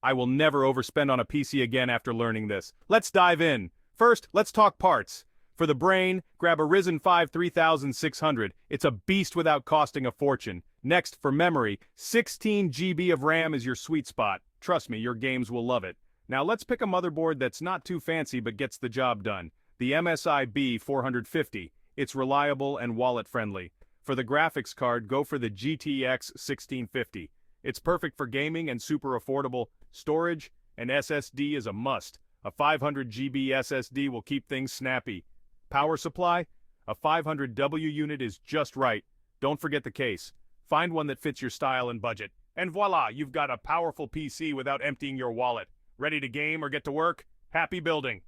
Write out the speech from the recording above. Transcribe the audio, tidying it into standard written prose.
I will never overspend on a PC again after learning this. Let's dive in. First, let's talk parts. For the brain, grab a Ryzen 5 3600. It's a beast without costing a fortune. Next, for memory, 16 GB of RAM is your sweet spot. Trust me, your games will love it. Now let's pick a motherboard that's not too fancy but gets the job done. The MSI B450. It's reliable and wallet-friendly. For the graphics card, go for the GTX 1650. It's perfect for gaming and super affordable. Storage, an SSD is a must. A 500 GB SSD will keep things snappy. Power supply, a 500W unit is just right. Don't forget the case. Find one that fits your style and budget. And voila, you've got a powerful PC without emptying your wallet. Ready to game or get to work? Happy building!